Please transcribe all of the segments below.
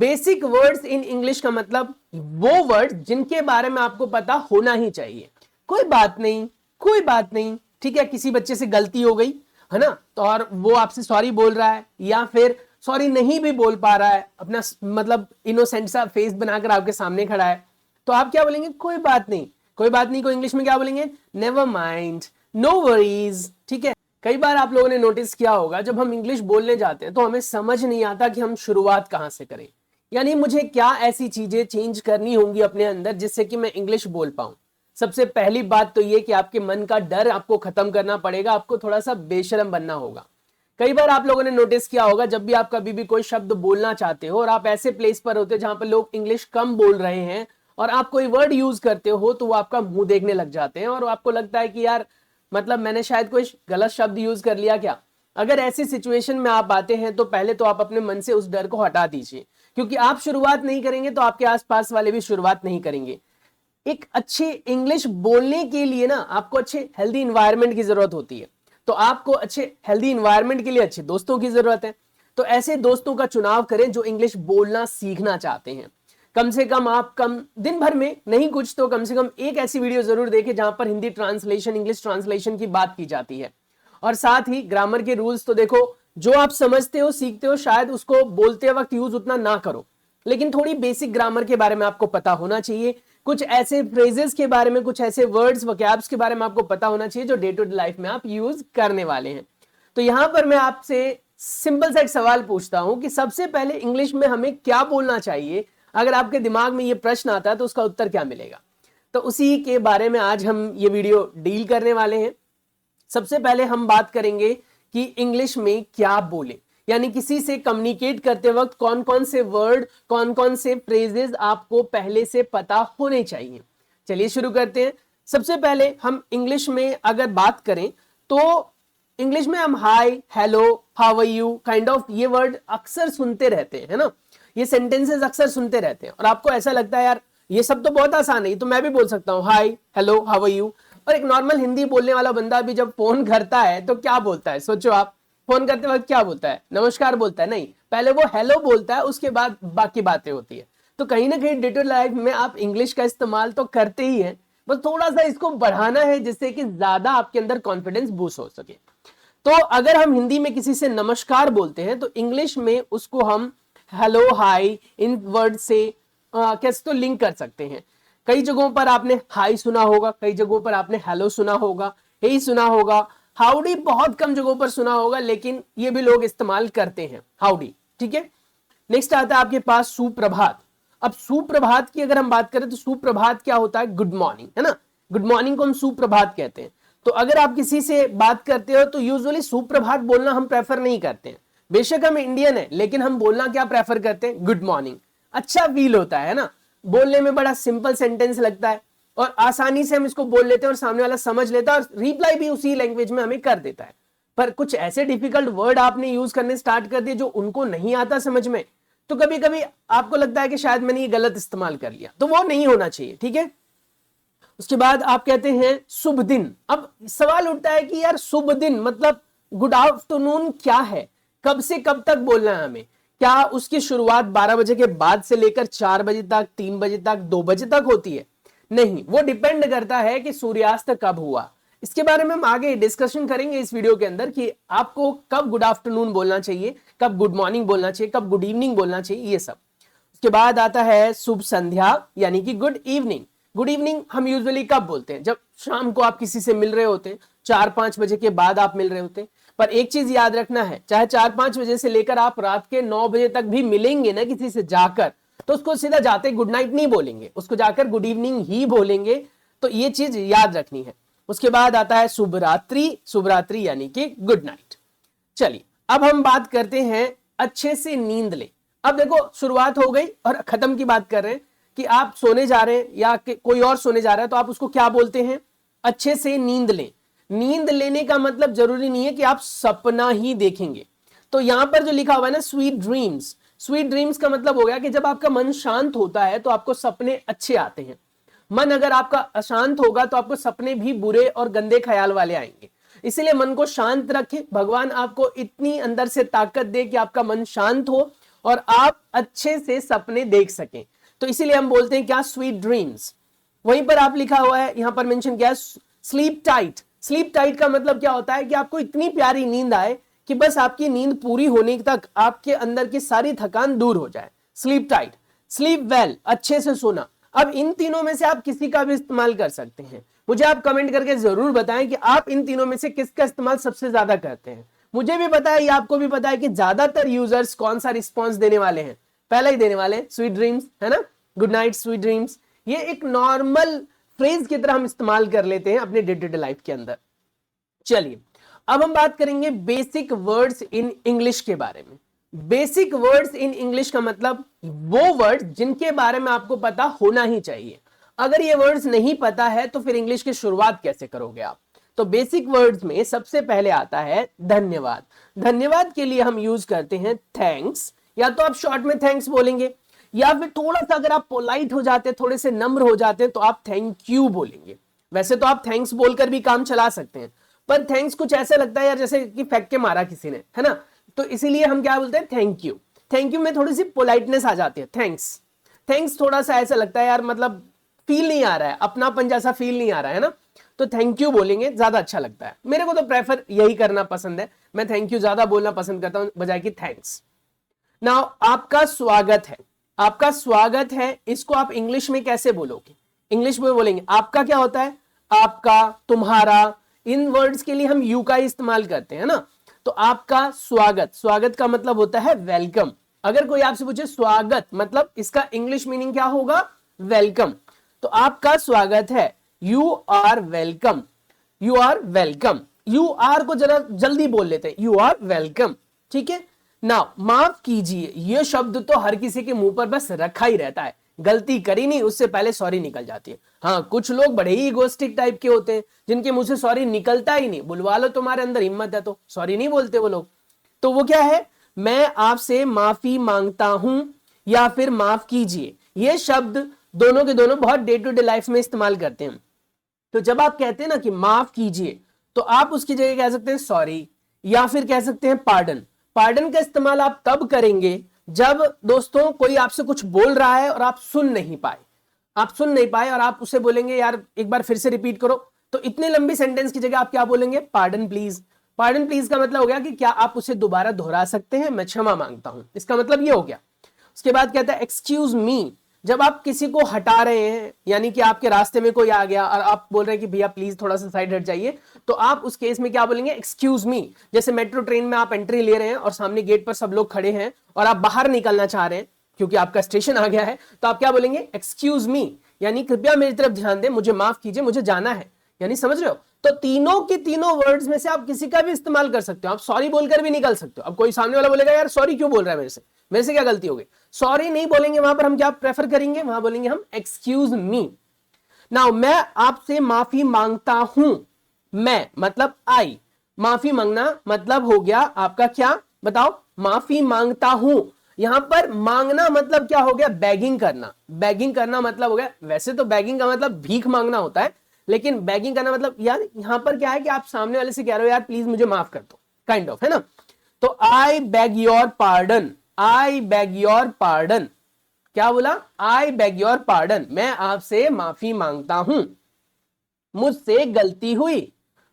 Basic words in English का मतलब वो वर्ड्स जिनके बारे में आपको पता होना ही चाहिए। कोई बात नहीं, कोई बात नहीं, ठीक है, किसी बच्चे से गलती हो गई है ना, तो और वो आपसे सॉरी बोल रहा है या फिर सॉरी नहीं भी बोल पा रहा है, अपना मतलब इनोसेंट सा फेस बनाकर आपके सामने खड़ा है, तो आप क्या बोलेंगे? कोई बात नहीं। कोई बात नहीं को इंग्लिश में क्या बोलेंगे? नेवर माइंड, नो वरीज, ठीक है। कई बार आप लोगों ने नोटिस किया होगा, जब हम इंग्लिश बोलने जाते हैं तो हमें समझ नहीं आता कि हम शुरुआत कहां से करें, यानी मुझे क्या ऐसी चीजें चेंज करनी होंगी अपने अंदर जिससे कि मैं इंग्लिश बोल पाऊं। सबसे पहली बात तो ये कि आपके मन का डर आपको खत्म करना पड़ेगा, आपको थोड़ा सा बेशर्म बनना होगा। कई बार आप लोगों ने नोटिस किया होगा, जब भी आप कभी भी कोई शब्द बोलना चाहते हो और आप ऐसे प्लेस पर होते हो जहां पर लोग इंग्लिश कम बोल रहे हैं और आप कोई वर्ड यूज करते हो तो वो आपका मुंह देखने लग जाते हैं और आपको लगता है कि यार मतलब मैंने शायद कोई गलत शब्द यूज कर लिया क्या। अगर ऐसी सिचुएशन में आप आते हैं तो पहले तो आप अपने मन से उस डर को हटा दीजिए, क्योंकि आप शुरुआत नहीं करेंगे तो आपके आसपास वाले भी शुरुआत नहीं करेंगे। एक अच्छी इंग्लिश बोलने के लिए ना आपको अच्छे हेल्दी इन्वायरमेंट की जरूरत होती है, तो आपको अच्छे हेल्दी इन्वायरमेंट के लिए अच्छे दोस्तों की जरूरत है। तो ऐसे दोस्तों का चुनाव करें जो इंग्लिश बोलना सीखना चाहते हैं। कम से कम आप दिन भर में नहीं कुछ तो कम से कम एक ऐसी वीडियो जरूर देखें जहां पर हिंदी ट्रांसलेशन, इंग्लिश ट्रांसलेशन की बात की जाती है। और साथ ही ग्रामर के रूल्स तो देखो, जो आप समझते हो सीखते हो शायद उसको बोलते वक्त यूज उतना ना करो, लेकिन थोड़ी बेसिक ग्रामर के बारे में आपको पता होना चाहिए। कुछ ऐसे फ्रेजेस के बारे में, कुछ ऐसे वर्ड्स वोकैब्स के बारे में आपको पता होना चाहिए जो डे टू डे लाइफ में आप यूज करने वाले हैं। तो यहां पर मैं आपसे सिंपल सा एक सवाल पूछता हूं कि सबसे पहले इंग्लिश में हमें क्या बोलना चाहिए। अगर आपके दिमाग में ये प्रश्न आता है तो उसका उत्तर क्या मिलेगा? तो उसी के बारे में आज हम ये वीडियो डील करने वाले हैं। सबसे पहले हम बात करेंगे कि इंग्लिश में क्या बोले, यानी किसी से कम्युनिकेट करते वक्त कौन कौन से वर्ड, कौन कौन से फ्रेजेस आपको पहले से पता होने चाहिए। चलिए शुरू करते हैं। सबसे पहले हम इंग्लिश में अगर बात करें तो इंग्लिश में हम hi, hello, how are you, kind of ये वर्ड अक्सर सुनते रहते हैं, है ना, ये सेंटेंसेस अक्सर सुनते रहते हैं और आपको ऐसा लगता है यार ये सब तो बहुत आसान है, तो मैं भी बोल सकता हूँ हाय, हेलो, हाउ आर यू। और एक नॉर्मल हिंदी बोलने वाला बंदा भी जब फोन करता है तो क्या बोलता है? सोचो आप, फोन करते वक्त क्या बोलता है? नमस्कार बोलता है? नहीं, पहले वो हेलो बोलता है, उसके बाद बाकी बातें होती है। तो कहीं ना कहीं डे टू डे लाइफ में आप इंग्लिश का इस्तेमाल तो करते ही हैं, बस थोड़ा सा इसको बढ़ाना है जिससे कि ज्यादा आपके अंदर कॉन्फिडेंस बूस्ट हो सके। तो अगर हम हिंदी में किसी से नमस्कार बोलते हैं तो इंग्लिश में उसको हम हेलो, हाय इन वर्ड से कैसे तो लिंक कर सकते हैं। कई जगहों पर आपने हाय सुना होगा, कई जगहों पर आपने हेलो सुना होगा, हे सुना होगा, हाउडी बहुत कम जगहों पर सुना होगा, लेकिन ये भी लोग इस्तेमाल करते हैं हाउडी, ठीक है। नेक्स्ट आता है आपके पास सुप्रभात। अब सुप्रभात की अगर हम बात करें तो सुप्रभात क्या होता है? गुड मॉर्निंग, है ना, गुड मॉर्निंग को हम सुप्रभात कहते हैं। तो अगर आप किसी से बात करते हो तो यूजुअली सुप्रभात बोलना हम प्रेफर नहीं करते हैं। बेशक हम इंडियन है, लेकिन हम बोलना क्या प्रेफर करते हैं? Good morning. अच्छा फील होता है ना, बोलने में बड़ा सिंपल सेंटेंस लगता है और आसानी से हम इसको बोल लेते हैं और सामने वाला समझ लेता है और रिप्लाई भी उसी लैंग्वेज में हमें कर देता है। पर कुछ ऐसे डिफिकल्ट वर्ड आपने यूज करने स्टार्ट कर दिए जो उनको नहीं आता समझ में, तो कभी कभी आपको लगता है कि शायद मैंने ये गलत इस्तेमाल कर लिया, तो वो नहीं होना चाहिए, ठीक है। उसके बाद आप कहते हैं शुभ दिन। अब सवाल उठता है कि यार शुभ दिन मतलब गुड आफ्टरनून क्या है? कब से कब तक बोलना है हमें? क्या उसकी शुरुआत 12 बजे के बाद से लेकर 4 बजे तक, 3 बजे तक, 2 बजे तक होती है? नहीं, वो डिपेंड करता है कि सूर्यास्त कब हुआ। इसके बारे में हम आगे डिस्कशन करेंगे इस वीडियो के अंदर कि आपको कब गुड आफ्टरनून बोलना चाहिए, कब गुड मॉर्निंग बोलना चाहिए, कब गुड इवनिंग बोलना चाहिए, ये सब। उसके बाद आता है शुभ संध्या, यानी कि गुड इवनिंग। गुड इवनिंग हम यूजुअली कब बोलते हैं? जब शाम को आप किसी से मिल रहे होते हैं, 4-5 बजे के बाद आप मिल रहे होते हैं। पर एक चीज याद रखना है, चाहे 4-5 बजे से लेकर आप रात के 9 बजे तक भी मिलेंगे ना किसी से जाकर, तो उसको सीधा जाते गुड नाइट नहीं बोलेंगे, उसको जाकर गुड इवनिंग ही बोलेंगे। तो ये चीज याद रखनी है। उसके बाद आता है शुभ रात्रि। शुभ रात्रि यानी कि गुड नाइट। चलिए अब हम बात करते हैं अच्छे से नींद ले। अब देखो शुरुआत हो गई और खत्म की बात कर रहे हैं कि आप सोने जा रहे हैं या कोई और सोने जा रहा है, तो आप उसको क्या बोलते हैं? अच्छे से नींद लें। नींद लेने का मतलब जरूरी नहीं है कि आप सपना ही देखेंगे। तो यहां पर जो लिखा हुआ है ना स्वीट ड्रीम्स, स्वीट ड्रीम्स का मतलब हो गया कि जब आपका मन शांत होता है तो आपको सपने अच्छे आते हैं। मन अगर आपका अशांत होगा तो आपको सपने भी बुरे और गंदे ख्याल वाले आएंगे। इसलिए मन को शांत रखें। भगवान आपको इतनी अंदर से ताकत दे कि आपका मन शांत हो और आप अच्छे से सपने देख सकें। तो इसीलिए हम बोलते हैं क्या, स्वीट ड्रीम्स। वहीं पर आप लिखा हुआ है, यहां पर मेंशन किया है स्लीप टाइट। स्लीप टाइट का मतलब क्या होता है कि आपको इतनी प्यारी नींद आए कि बस आपकी नींद पूरी होने तक आपके अंदर की सारी थकान दूर हो जाए। स्लीप टाइट, स्लीप वेल, अच्छे से सोना। अब इन तीनों में से आप किसी का भी इस्तेमाल कर सकते हैं। मुझे आप कमेंट करके जरूर बताएं कि आप इन तीनों में से किसका इस्तेमाल सबसे ज्यादा करते हैं। मुझे भी पता है, ये आपको भी पता है कि ज्यादातर यूजर्स कौन सा रिस्पॉन्स देने वाले हैं, पहला ही देने वाले हैं, स्वीट ड्रीम्स, है ना, गुड नाइट स्वीट ड्रीम्स। ये एक नॉर्मल फ्रेज की तरह हम इस्तेमाल कर लेते हैं अपने डे टू डे लाइफ के अंदर। चलिए अब हम बात करेंगे बेसिक वर्ड्स इन इंग्लिश के बारे में। बेसिक वर्ड्स इन इंग्लिश का मतलब वो वर्ड्स जिनके बारे में आपको पता होना ही चाहिए। अगर ये वर्ड्स नहीं पता है तो फिर इंग्लिश की शुरुआत कैसे करोगे आप। तो बेसिक वर्ड्स में सबसे पहले आता है धन्यवाद। धन्यवाद के लिए हम यूज करते हैं थैंक्स, या तो आप शॉर्ट में थैंक्स बोलेंगे, या फिर थोड़ा सा अगर आप पोलाइट हो जाते हैं, थोड़े से नम्र हो जाते हैं, तो आप थैंक यू बोलेंगे। वैसे तो आप थैंक्स बोलकर भी काम चला सकते हैं, पर थैंक्स कुछ ऐसा लगता है यार जैसे कि फेंक के मारा किसी ने, है ना, तो इसीलिए हम क्या बोलते हैं, थैंक यू। थैंक यू में थोड़ी सी पोलाइटनेस आ जाती है। थैंक्स, थैंक्स थोड़ा सा ऐसा लगता है यार, मतलब फील नहीं आ रहा है, अपनापन जैसा फील नहीं आ रहा है ना, तो थैंक यू बोलेंगे, ज्यादा अच्छा लगता है। मेरे को तो प्रेफर यही करना पसंद है, मैं थैंक यू ज्यादा बोलना पसंद करता हूं बजाय कि थैंक्स। नाउ आपका स्वागत है, आपका स्वागत है, इसको आप इंग्लिश में कैसे बोलोगे? इंग्लिश में बोलेंगे आपका क्या होता है, आपका, तुम्हारा, इन वर्ड्स के लिए हम यू का इस्तेमाल करते हैं ना। तो आपका स्वागत, स्वागत का मतलब होता है वेलकम। अगर कोई आपसे पूछे स्वागत मतलब इसका इंग्लिश मीनिंग क्या होगा, वेलकम, तो आपका स्वागत है, you are welcome, you are welcome. You are को जरा जल्दी बोल लेते हैं, यू आर वेलकम, ठीक है ना। माफ कीजिए, यह शब्द तो हर किसी के मुंह पर बस रखा ही रहता है, गलती करी नहीं उससे पहले सॉरी निकल जाती है। हाँ, कुछ लोग बड़े ही इगोइस्टिक टाइप के होते हैं जिनके मुंह से सॉरी निकलता ही नहीं। बुलवा लो, तुम्हारे अंदर हिम्मत है तो सॉरी नहीं बोलते वो लोग। तो वो क्या है, मैं आपसे माफी मांगता हूं या फिर माफ कीजिए, ये शब्द दोनों के दोनों बहुत डे टू डे लाइफ में इस्तेमाल करते हैं। तो जब आप कहते हैं ना कि माफ कीजिए, तो आप उसकी जगह कह सकते हैं सॉरी, या फिर कह सकते हैं पार्डन। पार्डन का इस्तेमाल आप तब करेंगे जब दोस्तों कोई आपसे कुछ बोल रहा है और आप सुन नहीं पाए, आप सुन नहीं पाए और आप उसे बोलेंगे यार एक बार फिर से रिपीट करो, तो इतनी लंबी सेंटेंस की जगह आप क्या बोलेंगे, पार्डन प्लीज। पार्डन प्लीज का मतलब हो गया कि क्या आप उसे दोबारा दोहरा सकते हैं, मैं क्षमा मांगता हूं, इसका मतलब ये हो गया। उसके बाद कहता है एक्सक्यूज मी, जब आप किसी को हटा रहे हैं, यानी कि आपके रास्ते में कोई आ गया और आप बोल रहे हैं कि भैया प्लीज थोड़ा सा साइड हट जाइए, तो आप उस केस में क्या बोलेंगे, एक्सक्यूज मी। जैसे मेट्रो ट्रेन में आप एंट्री ले रहे हैं और सामने गेट पर सब लोग खड़े हैं और आप बाहर निकलना चाह रहे हैं क्योंकि आपका स्टेशन आ गया है, तो आप क्या बोलेंगे, एक्सक्यूज मी, यानी कृपया मेरी तरफ ध्यान दें, मुझे माफ कीजिए, मुझे जाना है, यानी समझ रहे हो। तो तीनों के तीनों वर्ड्स में से आप किसी का भी इस्तेमाल कर सकते हो। आप सॉरी बोलकर भी निकल सकते हो। अब कोई सामने वाला बोलेगा यार सॉरी क्यों बोल रहा है मेरे से क्या गलती हो गई, सॉरी नहीं बोलेंगे, वहां पर हम क्या प्रेफर करेंगे, वहां बोलेंगे हम एक्सक्यूज मी। नाउ मैं आपसे माफी मांगता हूं, मैं मतलब आई, माफी मांगना मतलब हो गया आपका क्या, बताओ, माफी मांगता हूं। यहां पर मांगना मतलब क्या हो गया, बैगिंग करना। बैगिंग करना मतलब हो गया, वैसे तो बैगिंग का मतलब भीख मांगना होता है, लेकिन बैगिंग करना मतलब यार यहां पर क्या है कि आप सामने वाले से कह रहे हो यार प्लीज मुझे माफ कर दो, काइंड ऑफ, है ना। तो I beg your pardon, I beg your pardon, क्या बोला, आई बेग योर पार्डन, मैं आपसे माफी मांगता हूं, मुझसे गलती हुई,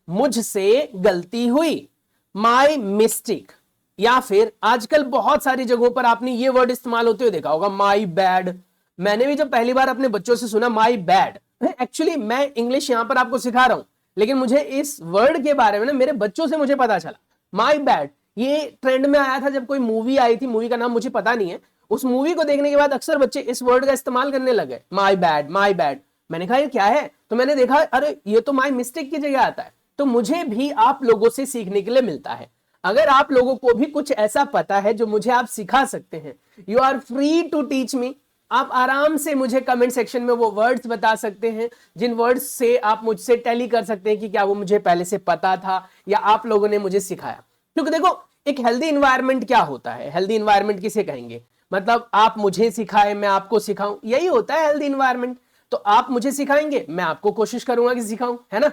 मुझसे गलती हुई, माई मिस्टेक। या फिर आजकल बहुत सारी जगहों पर आपने ये वर्ड इस्तेमाल होते हुए देखा होगा, माई बैड। मैंने भी जब पहली बार अपने बच्चों से सुना माई बैड, एक्चुअली मैं इंग्लिश यहां पर आपको सिखा रहा हूं, लेकिन मुझे इस वर्ड के बारे में ना मेरे बच्चों से मुझे पता चला। माई बैड ये ट्रेंड में आया था जब कोई मूवी आई थी, मूवी का नाम मुझे पता नहीं है, उस मूवी को देखने के बाद अक्सर बच्चे इस वर्ड का इस्तेमाल करने लगे, माई बैड, माई बैड। मैंने कहा ये क्या है, तो मैंने देखा अरे ये तो माई मिस्टेक की जगह आता है। तो मुझे भी आप लोगों से सीखने के लिए मिलता है। अगर आप लोगों को भी कुछ ऐसा पता है जो मुझे आप सिखा सकते हैं, you are free to teach me. आप आराम से मुझे कमेंट सेक्शन में वो वर्ड्स बता सकते हैं जिन वर्ड्स से आप मुझसे टैली कर सकते हैं कि क्या वो मुझे पहले से पता था या आप लोगों ने मुझे सिखाया। क्योंकि देखो एक हेल्दी इन्वायरमेंट क्या होता है, हेल्दी इन्वायरमेंट किसे कहेंगे, मतलब आप मुझे सिखाएं मैं आपको सिखाऊं, यही होता है हेल्दी इन्वायरमेंट। तो आप मुझे सिखाएंगे, मैं आपको कोशिश करूंगा कि सिखाऊं, है ना।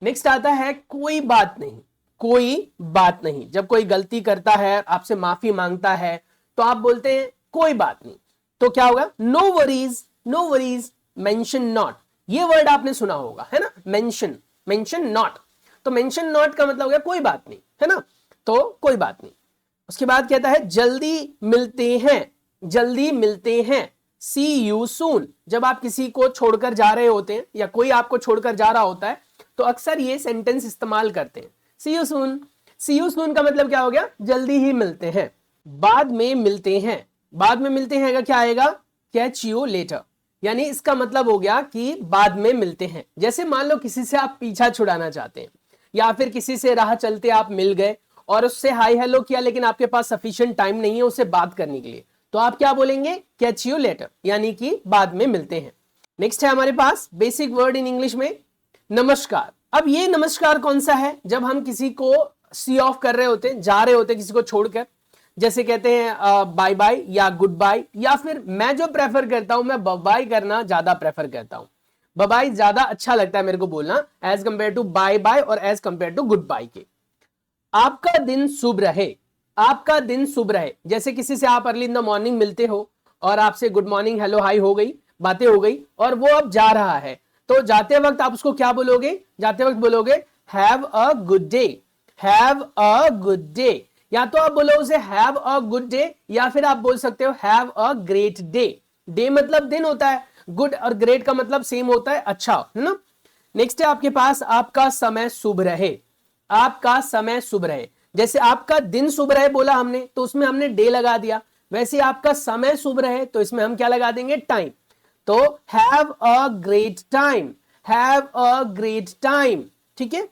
नेक्स्ट आता है कोई बात नहीं, कोई बात नहीं। जब कोई गलती करता है, आपसे माफी मांगता है, तो आप बोलते हैं कोई बात नहीं, तो क्या होगा, no worries, no worries, mention not, ये वर्ड आपने सुना होगा है ना, मेंशन, मेंशन नॉट, तो मेंशन नॉट का मतलब हो गया कोई बात नहीं, है ना, तो कोई बात नहीं। उसके बाद कहता है जल्दी मिलते हैं, जल्दी मिलते हैं, सी यू सून, जब आप किसी को छोड़कर जा रहे होते हैं या कोई आपको छोड़कर जा रहा होता है तो अक्सर ये सेंटेंस इस्तेमाल करते हैं, सी you soon. C you soon का मतलब क्या हो गया, जल्दी ही मिलते हैं। बाद में मिलते हैं, बाद में मिलते हैं का क्या आएगा, कैच यू लेटर, यानी इसका मतलब हो गया कि बाद में मिलते हैं। जैसे मान लो किसी से आप पीछा छुड़ाना चाहते हैं या फिर किसी से राह चलते आप मिल गए और उससे हाई हेलो किया लेकिन आपके पास सफिशिएंट टाइम नहीं है उससे बात करने के लिए, तो आप क्या बोलेंगे, कैच यू लेटर, यानी कि बाद में मिलते हैं। नेक्स्ट है हमारे पास बेसिक वर्ड इन इंग्लिश में नमस्कार। अब ये नमस्कार कौन सा है, जब हम किसी को सी ऑफ कर रहे होते हैं, जा रहे होते हैं किसी को छोड़कर, जैसे कहते हैं बाय बाय या गुड बाय, या फिर मैं जो प्रेफर करता हूं मैं बाय करना ज्यादा प्रेफर करता हूं, बाय ज्यादा अच्छा लगता है मेरे को बोलना as compare to bye bye और as compare to goodbye के। आपका दिन शुभ रहे, आपका दिन शुभ रहे, जैसे किसी से आप अर्ली इन द मॉर्निंग मिलते हो और आपसे गुड मॉर्निंग हेलो हाई हो गई, बातें हो गई और वो अब जा रहा है, तो जाते वक्त आप उसको क्या बोलोगे, जाते वक्त बोलोगे have a good day, have a good day, या तो आप बोलो उसे हैव अ गुड डे या फिर आप बोल सकते हो have a great day. Day मतलब दिन होता है, गुड और ग्रेट का मतलब सेम होता है, अच्छा, है ना। नेक्स्ट है आपके पास आपका समय शुभ रहे, आपका समय शुभ रहे, जैसे आपका दिन शुभ रहे बोला हमने तो उसमें हमने डे लगा दिया, वैसे आपका समय शुभ रहे तो इसमें हम क्या लगा देंगे, टाइम, तो have a great time, have a great time, ठीक है।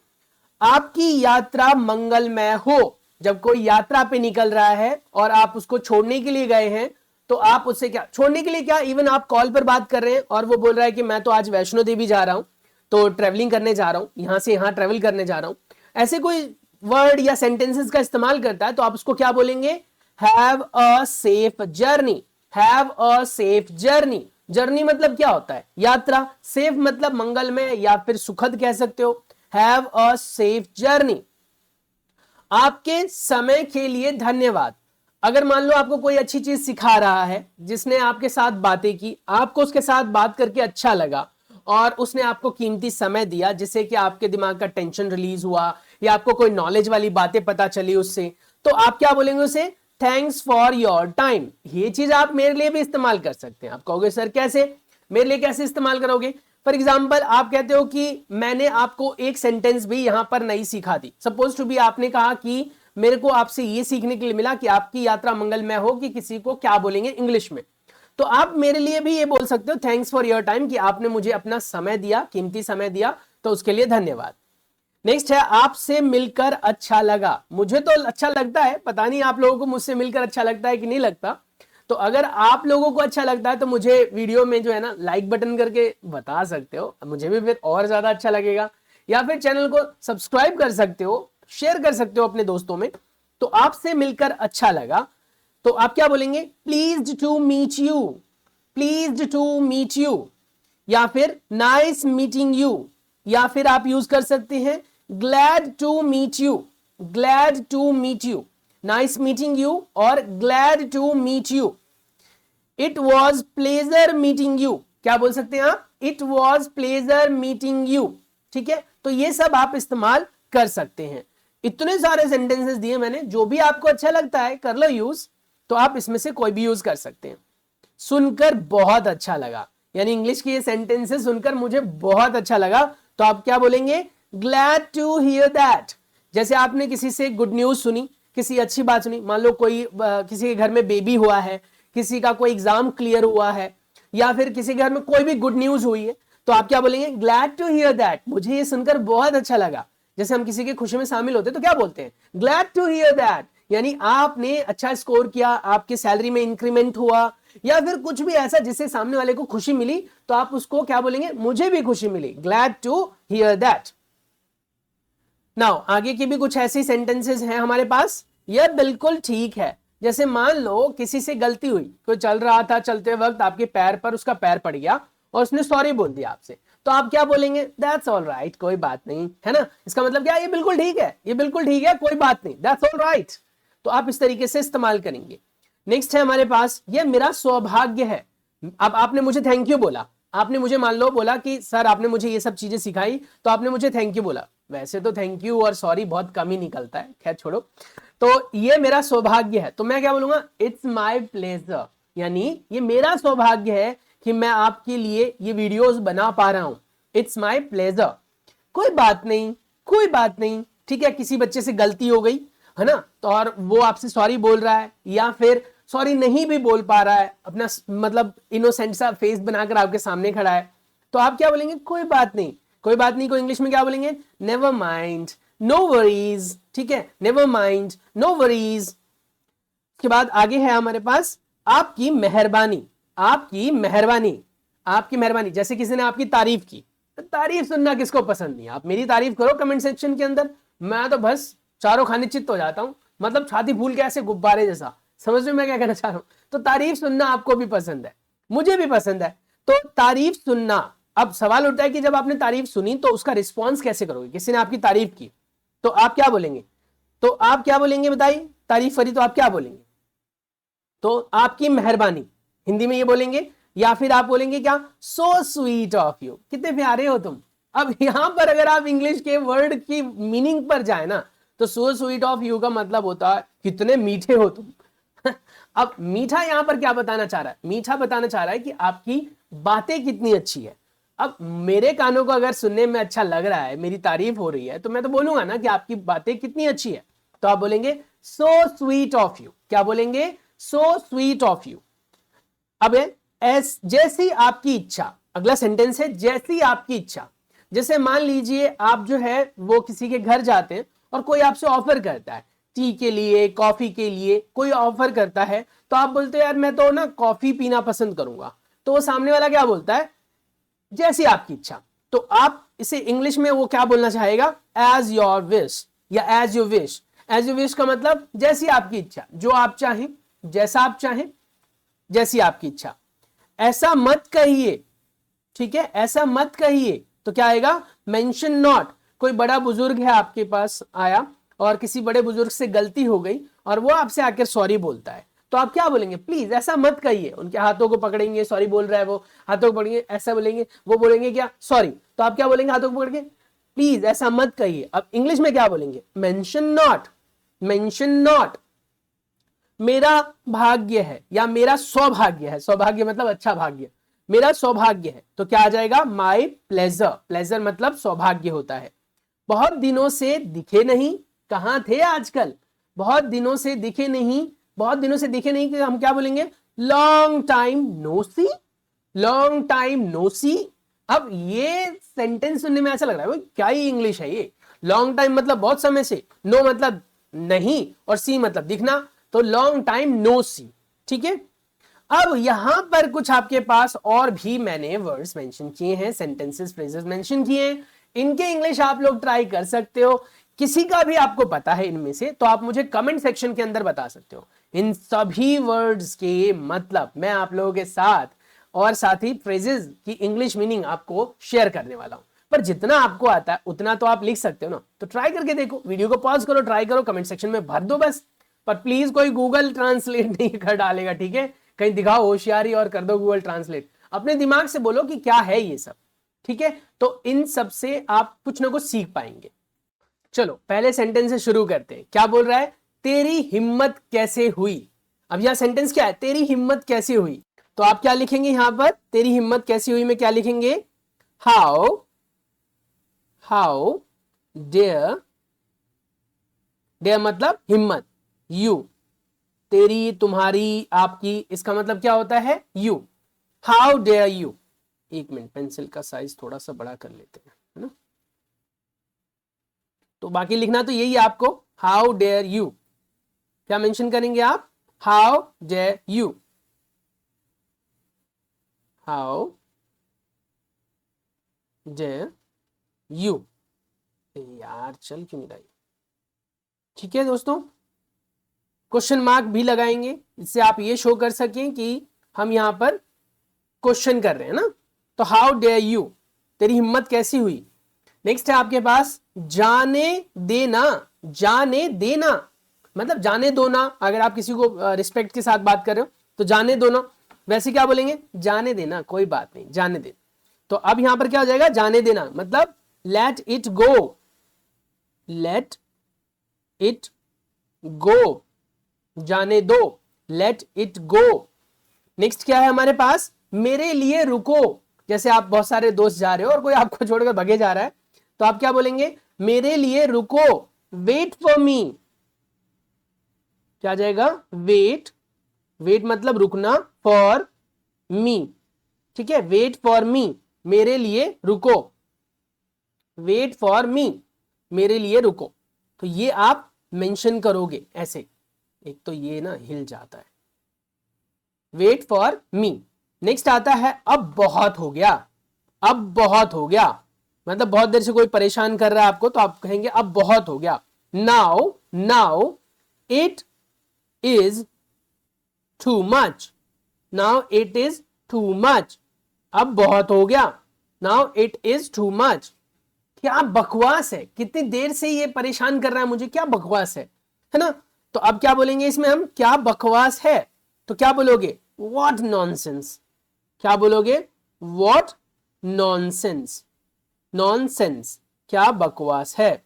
आपकी यात्रा मंगलमय हो, जब कोई यात्रा पे निकल रहा है और आप उसको छोड़ने के लिए गए हैं तो आप उससे क्या, छोड़ने के लिए क्या, इवन आप कॉल पर बात कर रहे हैं और वो बोल रहा है कि मैं तो आज वैष्णो देवी जा रहा हूं, तो ट्रेवलिंग करने जा रहा हूं, यहां से यहां ट्रेवल करने जा रहा हूं, ऐसे कोई वर्ड या सेंटेंसेस का इस्तेमाल करता है तो आप उसको क्या बोलेंगे, have a safe journey, have a safe journey. Journey मतलब क्या होता है, यात्रा, सेफ मतलब मंगलमय या फिर सुखद कह सकते हो, हैव अ सेफ जर्नी। आपके समय के लिए धन्यवाद, अगर मान लो आपको कोई अच्छी चीज सिखा रहा है, जिसने आपके साथ बातें की, आपको उसके साथ बात करके अच्छा लगा और उसने आपको कीमती समय दिया जिससे कि आपके दिमाग का टेंशन रिलीज हुआ या आपको कोई नॉलेज वाली बातें पता चली उससे, तो आप क्या बोलेंगे उसे, थैंक्स फॉर योर टाइम। ये चीज आप मेरे लिए भी इस्तेमाल कर सकते हैं। आप कहोगे सर कैसे, मेरे लिए कैसे इस्तेमाल करोगे, फॉर एग्जाम्पल आप कहते हो कि मैंने आपको एक सेंटेंस भी यहां पर नहीं सिखा दी, सपोज टू बी आपने कहा कि मेरे को आपसे ये सीखने के लिए मिला कि आपकी यात्रा मंगलमय हो कि किसी को क्या बोलेंगे इंग्लिश में, तो आप मेरे लिए भी ये बोल सकते हो थैंक्स फॉर योर टाइम, कि आपने मुझे अपना समय दिया, कीमती समय दिया, तो उसके लिए धन्यवाद। नेक्स्ट है आपसे मिलकर अच्छा लगा, मुझे तो अच्छा लगता है, पता नहीं आप लोगों को मुझसे मिलकर अच्छा लगता है कि नहीं लगता, तो अगर आप लोगों को अच्छा लगता है तो मुझे वीडियो में जो है ना लाइक बटन करके बता सकते हो, मुझे भी फिर और ज्यादा अच्छा लगेगा, या फिर चैनल को सब्सक्राइब कर सकते हो, शेयर कर सकते हो अपने दोस्तों में। तो आपसे मिलकर अच्छा लगा तो आप क्या बोलेंगे, pleased to meet you, pleased to meet you, या फिर नाइस मीटिंग यू, या फिर आप यूज कर सकते हैं glad to meet you, glad to meet you, nice meeting you और glad to meet you. It was pleasure meeting you, क्या बोल सकते हैं आप, it was pleasure meeting you, ठीक है। तो ये सब आप इस्तेमाल कर सकते हैं। इतने सारे सेंटेंसेस दिए मैंने, जो भी आपको अच्छा लगता है कर लो यूज, तो आप इसमें से कोई भी यूज कर सकते हैं। सुनकर बहुत अच्छा लगा, यानी इंग्लिश की ये सेंटेंसेस सुनकर मुझे बहुत अच्छा लगा, तो आप क्या बोलेंगे, ग्लैड टू हियर दैट। जैसे आपने किसी से गुड न्यूज सुनी, किसी अच्छी बात सुनी, मान लो कोई किसी के घर में बेबी हुआ है, किसी का कोई एग्जाम क्लियर हुआ है, या फिर किसी के घर में कोई भी गुड न्यूज हुई है, तो आप क्या बोलेंगे, ग्लैड टू हियर दैट, मुझे ये सुनकर बहुत अच्छा लगा। जैसे हम किसी की खुशी में शामिल होते हैं तो क्या बोलते हैं, ग्लैड टू हियर दैट, यानी आपने अच्छा स्कोर किया, आपकी सैलरी में इंक्रीमेंट हुआ, या फिर कुछ भी ऐसा जिससे सामने वाले को खुशी मिली, तो आप उसको क्या बोलेंगे, मुझे भी खुशी मिली, glad to hear that. Now आगे की भी कुछ ऐसी सेंटेंसेस हैं हमारे पास, यह बिल्कुल ठीक है। जैसे मान लो किसी से गलती हुई, कोई चल रहा था, चलते वक्त आपके पैर पर उसका पैर पड़ गया और उसने सॉरी बोल दिया आपसे, तो आप क्या बोलेंगे, दैट्स ऑल राइट, कोई बात नहीं, है ना। इसका मतलब क्या, ये बिल्कुल ठीक है, ये बिल्कुल ठीक है, कोई बात नहीं, दैट्स ऑल राइट। तो आप इस तरीके से इस्तेमाल करेंगे। नेक्स्ट है हमारे पास, ये मेरा सौभाग्य है। अब आपने मुझे थैंक यू बोला, आपने मुझे मान लो बोला कि सर आपने मुझे ये सब चीजें सिखाई, तो आपने मुझे थैंक यू बोला। वैसे तो थैंक यू और सॉरी बहुत कम ही निकलता है, खैर छोड़ो। तो ये मेरा सौभाग्य है, तो मैं क्या बोलूंगा, इट्स माय प्लेजर, यानी ये मेरा सौभाग्य है कि मैं आपके लिए ये वीडियोस बना पा रहा हूं। It's my pleasure. कोई बात नहीं, कोई बात नहीं, ठीक है, किसी बच्चे से गलती हो गई है ना, तो और वो आपसे सॉरी बोल रहा है, या फिर सॉरी नहीं भी बोल पा रहा है, अपना मतलब इनोसेंट सा फेस बनाकर आपके सामने खड़ा है, तो आप क्या बोलेंगे, कोई बात नहीं। कोई बात नहीं को इंग्लिश में क्या बोलेंगे, नेवर माइंड, नो वरीज, ठीक है, नेवर माइंड, नो वरीज। के बाद आगे है हमारे पास, आपकी मेहरबानी, आपकी मेहरबानी, आपकी मेहरबानी। जैसे किसी ने आपकी तारीफ की, तो तारीफ सुनना किसको पसंद नहीं, आप मेरी तारीफ करो कमेंट सेक्शन के अंदर, मैं तो बस चारों खाने चित्त हो जाता हूं, मतलब छाती फूल के ऐसे गुब्बारे जैसा। समझ में मैं क्या कहना चाह रहा हूं, तो तारीफ सुनना आपको भी पसंद है, मुझे भी पसंद है, तो तारीफ सुनना। अब सवाल उठता है कि जब आपने तारीफ सुनी तो उसका रिस्पॉन्स कैसे करोगे, किसी ने आपकी तारीफ की तो आप क्या बोलेंगे, तो आप क्या बोलेंगे बताइए, तारीफ करी तो आप क्या बोलेंगे, तो आपकी मेहरबानी हिंदी में ये बोलेंगे, या फिर आप बोलेंगे क्या, सो स्वीट ऑफ यू, कितने प्यारे हो तुम। अब यहां पर अगर आप इंग्लिश के वर्ड की मीनिंग पर जाए ना, तो सो स्वीट ऑफ यू का मतलब होता है कितने मीठे हो तुम। अब मीठा यहां पर क्या बताना चाह रहा है, मीठा बताना चाह रहा है कि आपकी बातें कितनी अच्छी है। अब मेरे कानों को अगर सुनने में अच्छा लग रहा है, मेरी तारीफ हो रही है, तो मैं तो बोलूंगा ना कि आपकी बातें कितनी अच्छी है, तो आप बोलेंगे सो स्वीट ऑफ यू। क्या बोलेंगे, सो स्वीट ऑफ यू। अब जैसी आपकी इच्छा, अगला सेंटेंस है जैसी आपकी इच्छा। जैसे मान लीजिए आप जो है वो किसी के घर जाते हैं और कोई आपसे ऑफर करता है, टी के लिए, कॉफी के लिए कोई ऑफर करता है, तो आप बोलते हो यार मैं तो ना कॉफी पीना पसंद करूंगा, तो वो सामने वाला क्या बोलता है, जैसी आपकी इच्छा। तो आप इसे इंग्लिश में वो क्या बोलना चाहेगा, एज योर विश या as you wish. As you wish का मतलब जैसी आपकी इच्छा, जो आप चाहें, जैसा आप चाहें, जैसी आपकी इच्छा। ऐसा मत कहिए, ठीक है, ऐसा मत कहिए, तो क्या आएगा, मेंशन नॉट। कोई बड़ा बुजुर्ग है आपके पास आया और किसी बड़े बुजुर्ग से गलती हो गई और वो आपसे आकर सॉरी बोलता है, तो आप क्या बोलेंगे, प्लीज ऐसा मत कहिए। उनके हाथों को पकड़ेंगे, सॉरी बोल रहा है वो, हाथों को पकड़ेंगे, ऐसा बोलेंगे, वो बोलेंगे क्या, सॉरी, तो आप क्या बोलेंगे, हाथों को पकड़ के, प्लीज ऐसा मत कहिए। अब इंग्लिश में क्या बोलेंगे, मेंशन नॉट, मेंशन नॉट। मेरा भाग्य है या मेरा सौभाग्य है, सौभाग्य मतलब अच्छा भाग्य, मेरा सौभाग्य है, तो क्या आ जाएगा, माई प्लेजर। प्लेजर मतलब सौभाग्य होता है। बहुत दिनों से दिखे नहीं, कहां थे आजकल, बहुत दिनों से दिखे नहीं, बहुत दिनों से दिखे नहीं, कि हम क्या बोलेंगे, लॉन्ग टाइम नो सी, लॉन्ग टाइम नो सी। अब ये सेंटेंस सुनने में ऐसा लग रहा है क्या ही इंग्लिश है ये, लॉन्ग टाइम मतलब बहुत समय से, नो मतलब नहीं, और सी मतलब दिखना, तो लॉन्ग टाइम नो सी, ठीक है। अब यहां पर कुछ आपके पास और भी मैंने वर्ड्स मेंशन किए हैं, सेंटेंसेस, फ्रेजेस मेंशन किए हैं, इनके इंग्लिश आप लोग ट्राई कर सकते हो। किसी का भी आपको पता है इनमें से तो आप मुझे कमेंट सेक्शन के अंदर बता सकते हो। इन सभी वर्ड्स के मतलब मैं आप लोगों के साथ और साथ ही फ्रेजेस की इंग्लिश मीनिंग आपको शेयर करने वाला हूं, पर जितना आपको आता है उतना तो आप लिख सकते हो ना, तो ट्राई करके देखो, वीडियो को पॉज करो, ट्राई करो, कमेंट सेक्शन में भर दो बस। पर प्लीज कोई गूगल ट्रांसलेट नहीं कर डालेगा, ठीक है, कहीं दिखाओ होशियारी और कर दो गूगल ट्रांसलेट, अपने दिमाग से बोलो कि क्या है ये सब, ठीक है। तो इन सब से आप कुछ ना कुछ सीख पाएंगे। चलो पहले सेंटेंस से शुरू करते हैं। क्या बोल रहा है, तेरी हिम्मत कैसे हुई। अब यह सेंटेंस क्या है, तेरी हिम्मत कैसे हुई, तो आप क्या लिखेंगे यहां पर, तेरी हिम्मत कैसी हुई में क्या लिखेंगे, हाउ, हाउ डेयर, डेयर मतलब हिम्मत, यू, तेरी, तुम्हारी, आपकी, इसका मतलब क्या होता है, यू, हाउ डेयर यू। एक मिनट, पेंसिल का साइज थोड़ा सा बड़ा कर लेते हैं, है ना, तो बाकी लिखना तो यही है आपको, हाउ डेयर यू। क्या मेंशन करेंगे आप, how dare you, how dare you. यार चल क्यों नहीं रही, ठीक है दोस्तों, क्वेश्चन मार्क भी लगाएंगे, इससे आप ये शो कर सकें कि हम यहां पर क्वेश्चन कर रहे हैं ना। तो हाउ डेयर यू, तेरी हिम्मत कैसी हुई। नेक्स्ट है आपके पास जाने देना, जाने देना, मतलब जाने दो ना, अगर आप किसी को रिस्पेक्ट के साथ बात कर रहे हो तो जाने दो ना, वैसे क्या बोलेंगे, जाने देना, कोई बात नहीं, जाने दे। तो अब यहां पर क्या हो जाएगा, जाने देना मतलब let it go, let it go, जाने दो, लेट इट गो। नेक्स्ट क्या है हमारे पास, मेरे लिए रुको। जैसे आप बहुत सारे दोस्त जा रहे हो और कोई आपको छोड़कर भगे जा रहा है, तो आप क्या बोलेंगे, मेरे लिए रुको, वेट फॉर मी। क्या जाएगा, वेट, वेट मतलब रुकना, फॉर मी, ठीक है, वेट फॉर मी, मेरे लिए रुको, वेट फॉर मी, मेरे लिए रुको। तो ये आप मेंशन करोगे ऐसे, एक तो ये ना हिल जाता है, वेट फॉर मी। नेक्स्ट आता है अब बहुत हो गया, अब बहुत हो गया मतलब बहुत देर से कोई परेशान कर रहा है आपको, तो आप कहेंगे अब बहुत हो गया। Now, now it is too much, now it is too much, अब बहुत हो गया, now it is too much. क्या बकवास है, कितनी देर से ये परेशान कर रहा है मुझे, क्या बकवास है ना। तो अब क्या बोलेंगे इसमें हम, क्या बकवास है, तो क्या बोलोगे, व्हाट नॉनसेंस। क्या बोलोगे, व्हाट नॉनसेंस, नॉनसेंस, क्या बकवास है,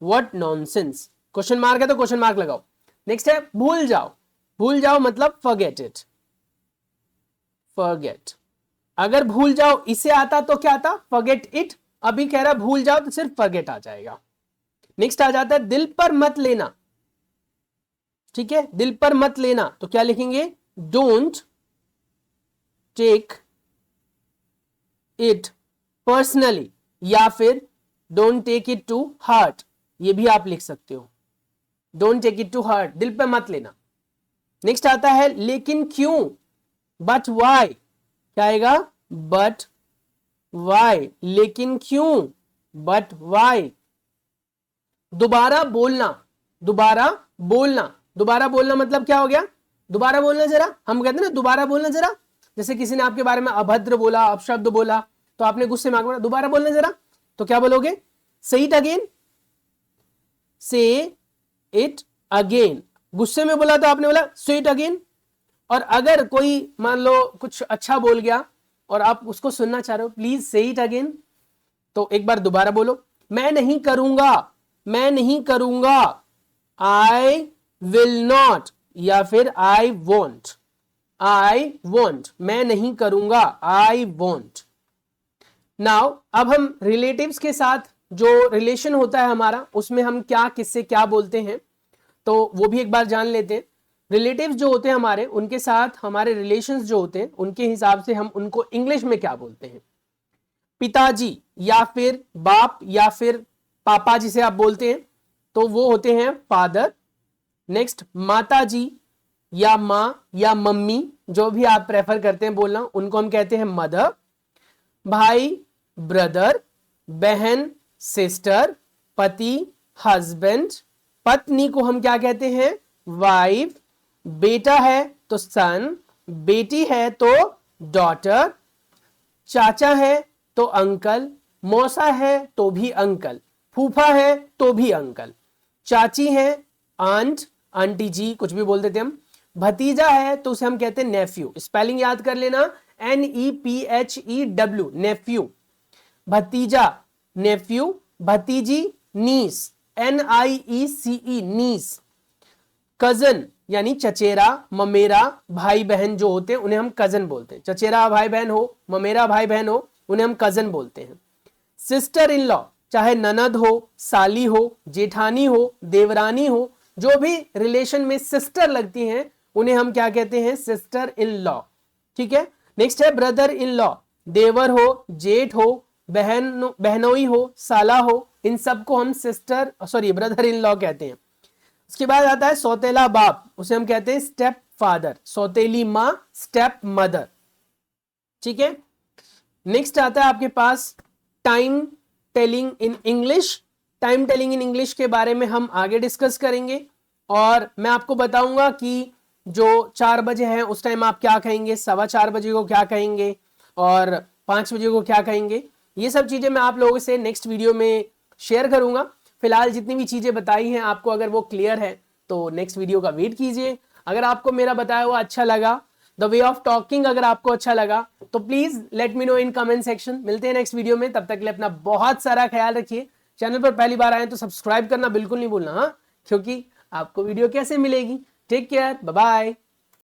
व्हाट नॉनसेंस। क्वेश्चन मार्क है तो क्वेश्चन मार्क लगाओ। नेक्स्ट है भूल जाओ, भूल जाओ मतलब फॉरगेट इट, फॉरगेट। अगर भूल जाओ इसे आता तो क्या आता, फॉरगेट इट, अभी कह रहा भूल जाओ तो सिर्फ फॉरगेट आ जाएगा। नेक्स्ट आ जाता है दिल पर मत लेना, ठीक है, दिल पर मत लेना, तो क्या लिखेंगे, डोंट टेक इट पर्सनली, या फिर don't take it to heart, ये भी आप लिख सकते हो, don't take it to heart, दिल पे मत लेना। नेक्स्ट आता है लेकिन क्यों, बट वाई, क्या आएगा, बट वाई, लेकिन क्यों, बट वाई। दोबारा बोलना, दोबारा बोलना, दोबारा बोलना मतलब क्या हो गया, दोबारा बोलना जरा, हम कहते हैं ना दोबारा बोलना जरा, जैसे किसी ने आपके बारे में अभद्र बोला, अपशब्द बोला, तो आपने गुस्से में आके बोला दोबारा बोलना जरा, तो क्या बोलोगे, से इट अगेन, से इट अगेन। गुस्से में बोला तो आपने बोला से इट अगेन। और अगर कोई मान लो कुछ अच्छा बोल गया और आप उसको सुनना चाह रहे हो, प्लीज से इट अगेन, तो एक बार दोबारा बोलो, मैं नहीं करूंगा, मैं नहीं करूंगा, आई विल नॉट, या फिर आई वॉन्ट, आई वॉन्ट, मैं नहीं करूंगा, आई वॉन्ट। नाउ अब हम रिलेटिव्स के साथ जो रिलेशन होता है हमारा, उसमें हम क्या किससे क्या बोलते हैं, तो वो भी एक बार जान लेते हैं। रिलेटिव्स जो होते हैं हमारे, उनके साथ हमारे रिलेशंस जो होते हैं, उनके हिसाब से हम उनको इंग्लिश में क्या बोलते हैं। पिताजी या फिर बाप या फिर पापा जिसे आप बोलते हैं, तो वो होते हैं फादर। नेक्स्ट माता जी या माँ या मम्मी, जो भी आप प्रेफर करते हैं बोलना, उनको हम कहते हैं मदर। भाई ब्रदर, बहन सिस्टर, पति हस्बैंड, पत्नी को हम क्या कहते हैं, वाइफ। बेटा है तो सन, बेटी है तो डॉटर, चाचा है तो अंकल, मौसा है तो भी अंकल, फूफा है तो भी अंकल, चाची है आंट, आंटी जी कुछ भी बोल देते हम। भतीजा है तो उसे हम कहते हैं नेफ्यू, स्पेलिंग याद कर लेना, NEPHEW, नेफ्यू। भतीजा नेफ्यू, भतीजी नीस, NIECE, नीस। कजन यानी चचेरा, ममेरा, भाई बहन जो होते हैं उन्हें हम कजन बोलते हैं। चचेरा भाई बहन हो, ममेरा भाई बहन हो, उन्हें हम कजन बोलते हैं। सिस्टर इन लॉ, चाहे ननद हो, साली हो, जेठानी हो, देवरानी हो, जो भी रिलेशन में सिस्टर लगती हैं उन्हें हम क्या कहते हैं, सिस्टर इन लॉ, ठीक है। नेक्स्ट है ब्रदर इन लॉ, देवर हो, जेठ हो, बहन बहनोई हो, साला हो, इन सबको हम sister sorry brother in law कहते हैं। उसके बाद आता है सौतेला बाप, उसे हम कहते हैं स्टेप फादर। सौतेली माँ स्टेप मदर, ठीक है। नेक्स्ट आता है आपके पास time telling in English. Time telling in English के बारे में हम आगे डिस्कस करेंगे, और मैं आपको बताऊंगा कि जो 4 बजे है उस टाइम आप क्या कहेंगे, 4:15 बजे को क्या कहेंगे, और 5 बजे को क्या कहेंगे। ये सब चीजें मैं आप लोगों से नेक्स्ट वीडियो में शेयर करूंगा। फिलहाल जितनी भी चीजें बताई हैं आपको, अगर वो क्लियर है तो नेक्स्ट वीडियो का वेट कीजिए। अगर आपको मेरा बताया हुआ अच्छा लगा, द वे ऑफ टॉकिंग अगर आपको अच्छा लगा, तो please let me know in comment section. मिलते हैं नेक्स्ट वीडियो में, तब तक के लिए अपना बहुत सारा ख्याल रखिए। चैनल पर पहली बार आए तो सब्सक्राइब करना बिल्कुल नहीं भूलना, हाँ, क्योंकि आपको वीडियो कैसे मिलेगी। Take care, bye bye.